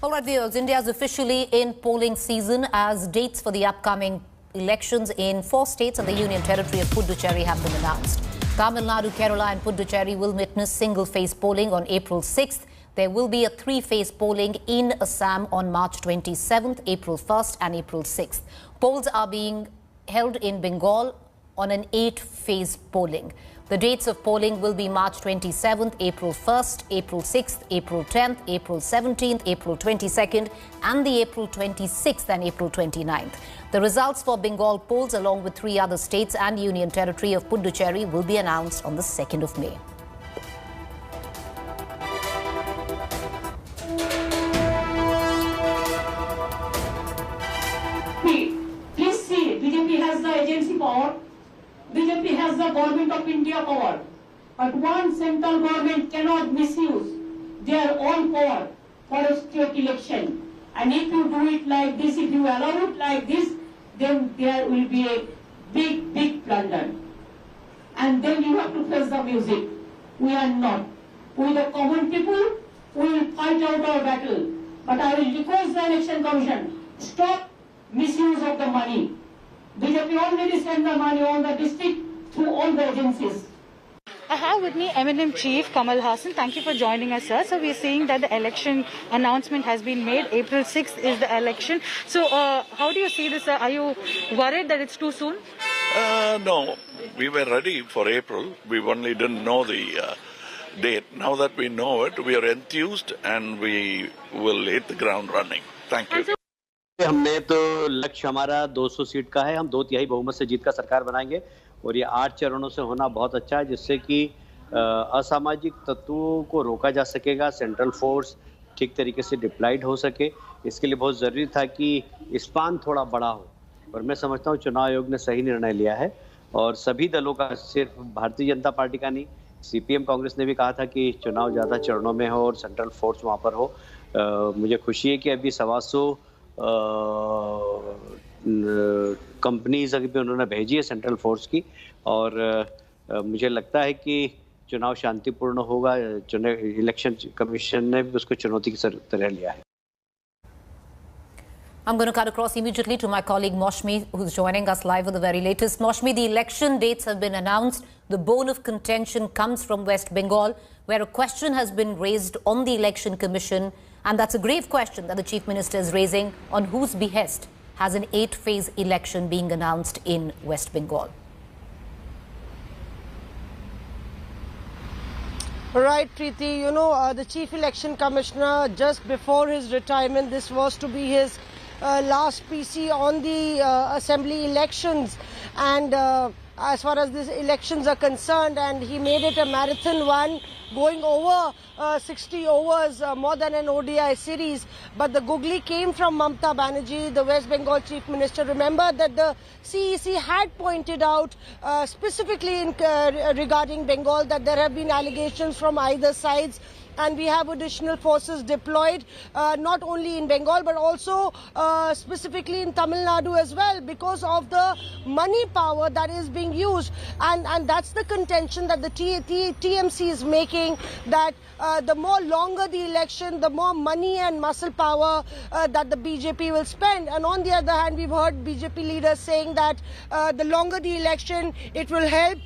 All right, viewers, India is officially in polling season as dates for the upcoming elections in 4 states and the Union Territory of Puducherry have been announced. Tamil Nadu, Kerala and Puducherry will witness single-phase polling on April 6th. There will be a 3-phase polling in Assam on March 27th, April 1st and April 6th. Polls are being held in Bengal on an 8-phase polling. The dates of polling will be March 27th, April 1st, April 6th, April 10th, April 17th, April 22nd and the April 26th and April 29th. The results for Bengal polls along with 3 other states and Union Territory of Puducherry will be announced on the 2nd of May. Please see, BJP has the agency power. BJP has the government of India power, but one central government cannot misuse their own power for a state election. And if you do it like this, if you allow it like this, then there will be a big blunder. And then you have to face the music. We are not. We the common people, we will fight out our battle. But I will request the Election Commission, stop misuse of the money. BJP already sent the money on the district through all the agencies. I have with me M&M Chief Kamal Hassan. Thank you for joining us, sir. So we are seeing that the election announcement has been made. April 6th is the election. So how do you see this, sir? Are you worried that it's too soon? No, we were ready for April. We only didn't know the date. Now that we know it, we are enthused and we will hit the ground running. Thank you. हमने तो लक्ष्य हमारा 200 seat का है, हम 2/3 बहुमत से जीत का सरकार बनाएंगे और ये 8 चरणों से होना बहुत अच्छा है जिससे कि असामाजिक तत्वों को रोका जा सकेगा, सेंट्रल फोर्स ठीक तरीके से डिप्लॉयड हो सके। इसके लिए बहुत ज़रूरी था कि स्पान थोड़ा बड़ा हो और मैं समझता हूँ चुनाव आयोग ने सही निर्णय लिया है और सभी दलों का, सिर्फ भारतीय जनता पार्टी का नहीं, CPM कांग्रेस ने भी कहा था कि चुनाव ज़्यादा चरणों में हो और सेंट्रल फोर्स वहाँ पर हो। मुझे खुशी है कि अभी 125 कंपनीज अभी उन्होंने भेजी है सेंट्रल फोर्स की और मुझे लगता है कि चुनाव शांतिपूर्ण होगा। इलेक्शन कमीशन ने भी उसको चुनौती की तरह लिया है। I'm going to cut across immediately to my colleague Moshmi, who's joining us live with the very latest. Moshmi, the election dates have been announced. The bone of contention comes from West Bengal, where a question has been raised on the Election Commission. And that's a grave question that the Chief Minister is raising. On whose behest has an 8-phase election being announced in West Bengal? Right, Preeti. You know, the Chief Election Commissioner, just before his retirement, this was to be his last PC on the assembly elections. And as far as these elections are concerned, and he made it a marathon one, going over 60 overs, more than an ODI series. But the googly came from Mamata Banerjee, the West Bengal Chief Minister. Remember that the CEC had pointed out specifically regarding Bengal that there have been allegations from either sides. And we have additional forces deployed, not only in Bengal, but also specifically in Tamil Nadu as well, because of the money power that is being used. And that's the contention that the TMC is making, that the more longer the election, the more money and muscle power that the BJP will spend. And on the other hand, we've heard BJP leaders saying that the longer the election, it will help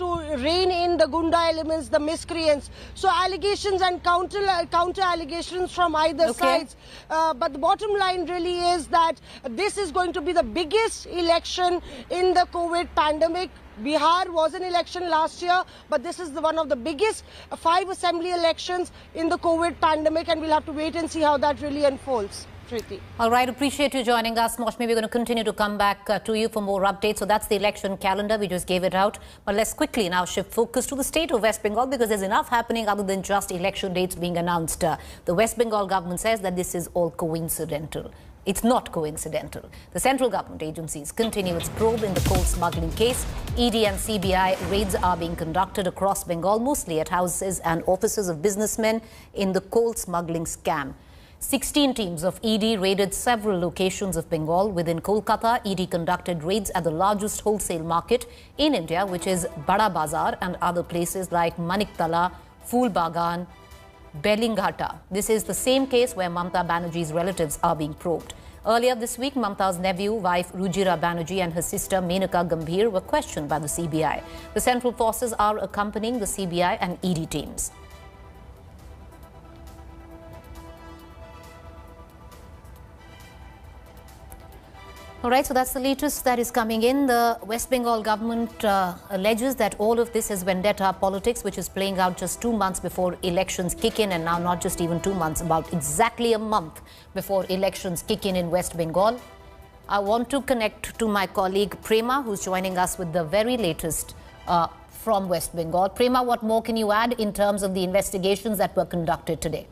to rein in the Gunda elements, the miscreants. So allegations and counter allegations from either sides. But the bottom line really is that this is going to be the biggest election in the COVID pandemic. Bihar was an election last year, but this is one of the biggest 5 assembly elections in the COVID pandemic, and we'll have to wait and see how that really unfolds. Preeti. All right, appreciate you joining us, Moshmi. We're going to continue to come back to you for more updates. So that's the election calendar. We just gave it out. But let's quickly now shift focus to the state of West Bengal because there's enough happening other than just election dates being announced. The West Bengal government says that this is all coincidental. It's not coincidental. The central government agencies continue its probe in the coal smuggling case. ED and CBI raids are being conducted across Bengal, mostly at houses and offices of businessmen in the coal smuggling scam. 16 teams of ED raided several locations of Bengal. Within Kolkata, ED conducted raids at the largest wholesale market in India, which is Bada Bazar, and other places like Maniktala, Phool Bagan, Belinghata. This is the same case where Mamata Banerjee's relatives are being probed. Earlier this week, Mamata's nephew, wife Rujira Banerjee and her sister Menaka Gambhir were questioned by the CBI. The central forces are accompanying the CBI and ED teams. All right, so that's the latest that is coming in. The West Bengal government alleges that all of this is vendetta politics, which is playing out just 2 months before elections kick in, and now not just even 2 months, about exactly a month before elections kick in West Bengal. I want to connect to my colleague Prema, who's joining us with the very latest from West Bengal. Prema, what more can you add in terms of the investigations that were conducted today?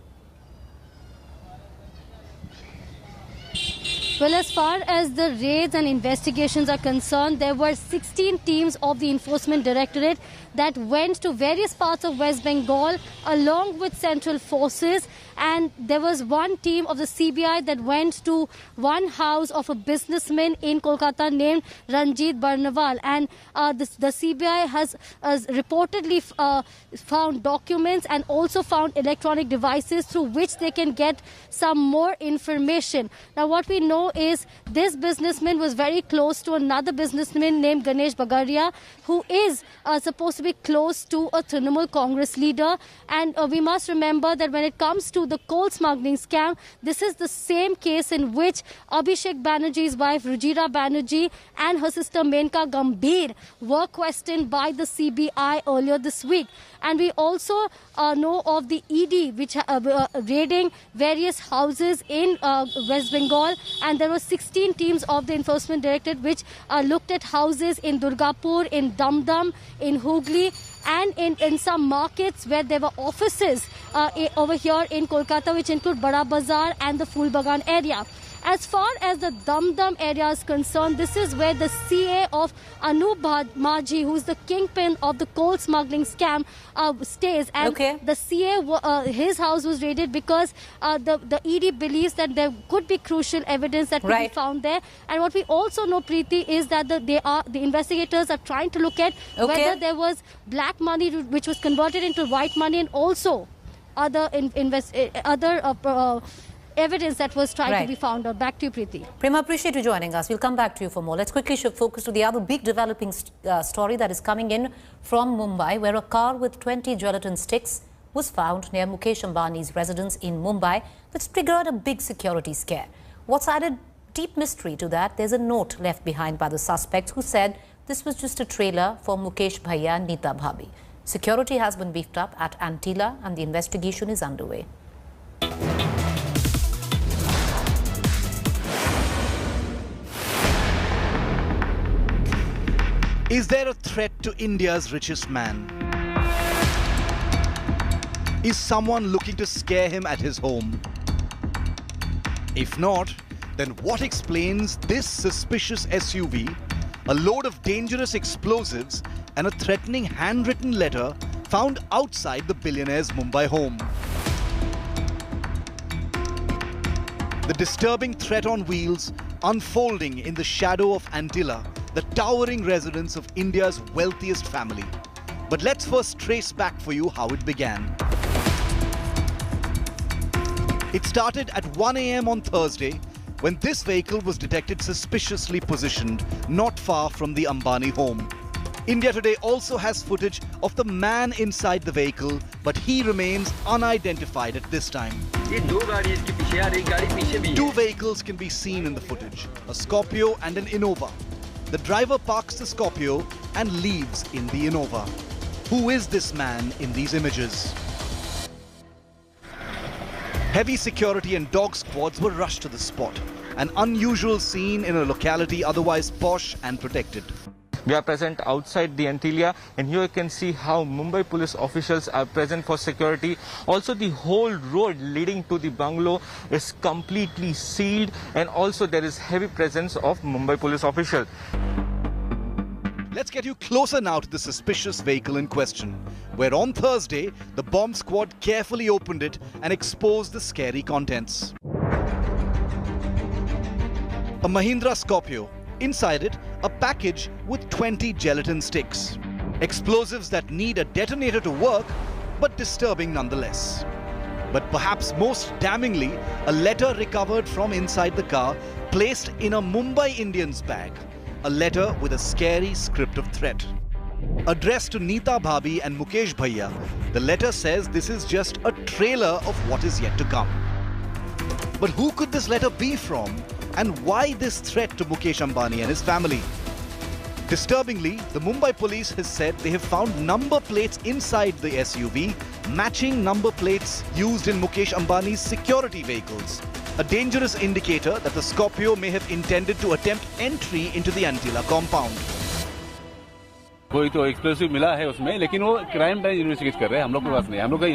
Well, as far as the raids and investigations are concerned, there were 16 teams of the Enforcement Directorate that went to various parts of West Bengal along with central forces, and there was one team of the CBI that went to one house of a businessman in Kolkata named Ranjit Barnawal, and the CBI has reportedly found documents and also found electronic devices through which they can get some more information. Now, what we know is this businessman was very close to another businessman named Ganesh Bagaria, who is supposed to be close to a Trinamool Congress leader. And we must remember that when it comes to the coal smuggling scam, this is the same case in which Abhishek Banerjee's wife Rujira Banerjee and her sister Menaka Gambhir were questioned by the CBI earlier this week. And we also know of the ED which raiding various houses in West Bengal, and there were 16 teams of the Enforcement Directorate which looked at houses in Durgapur, in Damdam, in Hooghly, and in some markets where there were offices over here in Kolkata, which include Bada Bazaar and the Phul Bagan area. As far as the Damdam area is concerned, this is where the CA of Anup Maji, who's the kingpin of the coal smuggling scam, stays. And the CA, his house was raided because the ED believes that there could be crucial evidence that could be found there. And what we also know, Preeti, is that the investigators are trying to look at whether there was black money which was converted into white money, and also other evidence that was trying to be found out. Back to you, Preeti. Prema, appreciate you joining us. We'll come back to you for more. Let's quickly shift focus to the other big developing story that is coming in from Mumbai, where a car with 20 gelatin sticks was found near Mukesh Ambani's residence in Mumbai, which triggered a big security scare. What's added deep mystery to that, there's a note left behind by the suspects who said this was just a trailer for Mukesh Bhaiya and Nita Bhabi. Security has been beefed up at Antilia and the investigation is underway. Is there a threat to India's richest man? Is someone looking to scare him at his home? If not, then what explains this suspicious SUV, a load of dangerous explosives, and a threatening handwritten letter found outside the billionaire's Mumbai home? The disturbing threat on wheels unfolding in the shadow of Antilia, the towering residence of India's wealthiest family. But let's first trace back for you how it began. It started at 1 a.m. on Thursday when this vehicle was detected suspiciously positioned not far from the Ambani home. India Today also has footage of the man inside the vehicle, but he remains unidentified at this time. Two vehicles can be seen in the footage, a Scorpio and an Innova. The driver parks the Scorpio and leaves in the Innova. Who is this man in these images? Heavy security and dog squads were rushed to the spot, an unusual scene in a locality otherwise posh and protected. We are present outside the Antilia, and here you can see how Mumbai police officials are present for security. Also, the whole road leading to the bungalow is completely sealed, and also there is heavy presence of Mumbai police officials. Let's get you closer now to the suspicious vehicle in question, where on Thursday, the bomb squad carefully opened it and exposed the scary contents. A Mahindra Scorpio. Inside it, a package with 20 gelatin sticks. Explosives that need a detonator to work, but disturbing nonetheless. But perhaps most damningly, a letter recovered from inside the car placed in a Mumbai Indians bag. A letter with a scary script of threat. Addressed to Neeta Bhabhi and Mukesh Bhaiya, the letter says this is just a trailer of what is yet to come. But who could this letter be from, and why this threat to Mukesh Ambani and his family? Disturbingly, the Mumbai police has said they have found number plates inside the SUV matching number plates used in Mukesh Ambani's security vehicles. A dangerous indicator that the Scorpio may have intended to attempt entry into the Antilia compound. कोई तो explosive मिला है उसमें, लेकिन वो crime branch investigate कर रहे हैं, हम लोग के पास नहीं, हम लोग का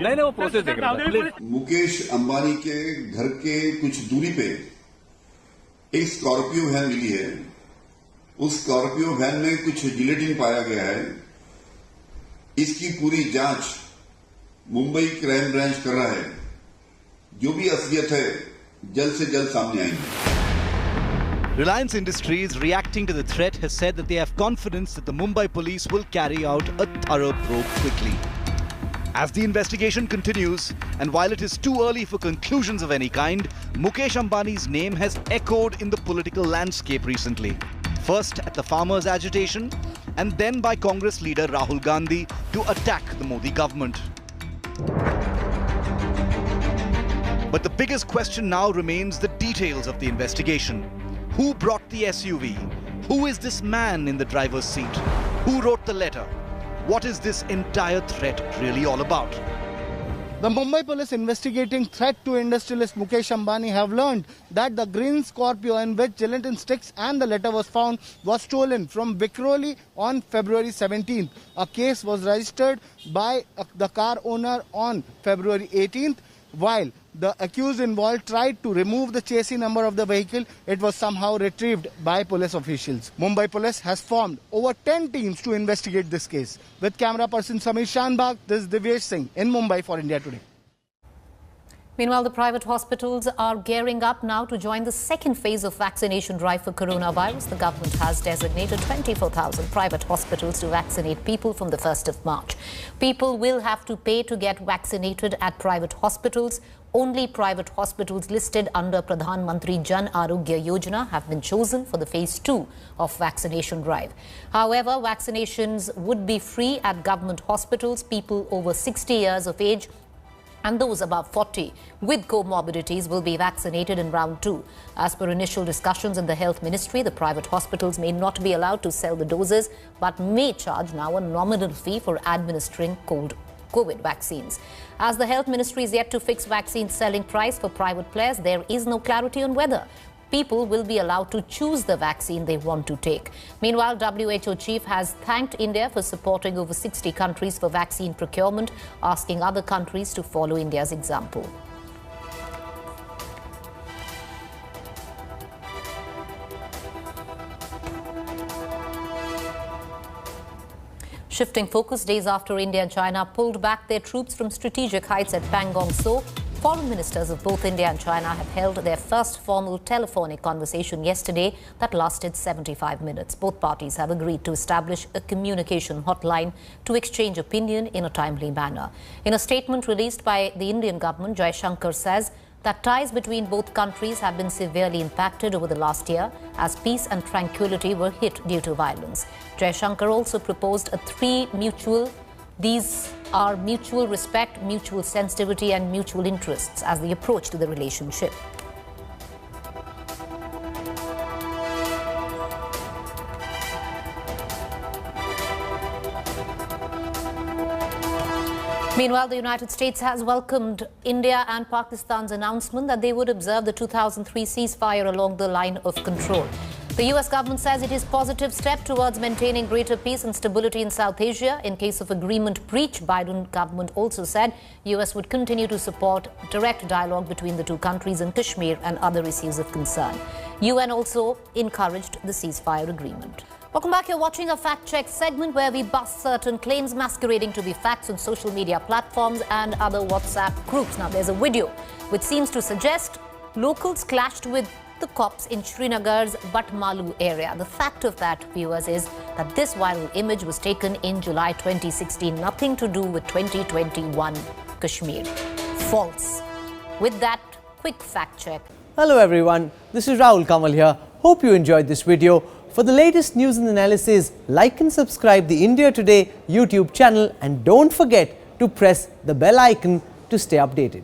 नहीं वो प्रोसेस देख रहा है। मुकेश अंबानी के घर के कुछ दूरी पे एक स्कॉर्पियो वैन मिली है। उस स्कॉर्पियो वैन में कुछ जिलेटिन पाया गया है। इसकी पूरी जांच मुंबई क्राइम ब्रांच कर रहा है। जो भी असलियत है जल्द से जल्द सामने आएंगे। Reliance Industries, reacting to the threat, has said that they have confidence that the Mumbai police will carry out a thorough probe quickly. As the investigation continues, and while it is too early for conclusions of any kind, Mukesh Ambani's name has echoed in the political landscape recently. First at the farmers' agitation, and then by Congress leader Rahul Gandhi to attack the Modi government. But the biggest question now remains the details of the investigation. Who brought the SUV? Who is this man in the driver's seat? Who wrote the letter? What is this entire threat really all about? The Mumbai police investigating threat to industrialist Mukesh Ambani have learned that the green Scorpio in which gelatin sticks and the letter was found was stolen from Vikhroli on February 17th. A case was registered by the car owner on February 18th. While the accused involved tried to remove the chassis number of the vehicle, it was somehow retrieved by police officials. Mumbai police has formed over 10 teams to investigate this case. With camera person Samir Shanbag, this is Divyesh Singh in Mumbai for India Today. Meanwhile, the private hospitals are gearing up now to join the second phase of vaccination drive for coronavirus. The government has designated 24,000 private hospitals to vaccinate people from the 1st of March. People will have to pay to get vaccinated at private hospitals. Only private hospitals listed under Pradhan Mantri Jan Arogya Yojana have been chosen for the phase 2 of vaccination drive. However, vaccinations would be free at government hospitals. People over 60 years of age and those above 40 with comorbidities will be vaccinated in round 2. As per initial discussions in the Health Ministry, the private hospitals may not be allowed to sell the doses but may charge now a nominal fee for administering COVID vaccines. As the Health Ministry is yet to fix vaccine selling price for private players, there is no clarity on whether people will be allowed to choose the vaccine they want to take. Meanwhile, WHO chief has thanked India for supporting over 60 countries for vaccine procurement, asking other countries to follow India's example. Shifting focus, days after India and China pulled back their troops from strategic heights at Pangong Tso, foreign ministers of both India and China have held their first formal telephonic conversation yesterday that lasted 75 minutes. Both parties have agreed to establish a communication hotline to exchange opinion in a timely manner. In a statement released by the Indian government, Jaishankar says that ties between both countries have been severely impacted over the last year as peace and tranquility were hit due to violence. Jaishankar also proposed these are mutual respect, mutual sensitivity and mutual interests as the approach to the relationship. Meanwhile, the United States has welcomed India and Pakistan's announcement that they would observe the 2003 ceasefire along the line of control. The US government says it is a positive step towards maintaining greater peace and stability in South Asia. In case of agreement breach, Biden government also said US would continue to support direct dialogue between the two countries in Kashmir and other issues of concern. UN also encouraged the ceasefire agreement. Welcome back. You're watching a fact check segment where we bust certain claims masquerading to be facts on social media platforms and other WhatsApp groups. Now, there's a video which seems to suggest locals clashed with the cops in Srinagar's Batmalu area. The fact of that, viewers, is that this viral image was taken in July 2016. Nothing to do with 2021 Kashmir. False. With that, quick fact check. Hello everyone, this is Rahul Kamal here. Hope you enjoyed this video. For the latest news and analysis, like and subscribe the India Today YouTube channel and don't forget to press the bell icon to stay updated.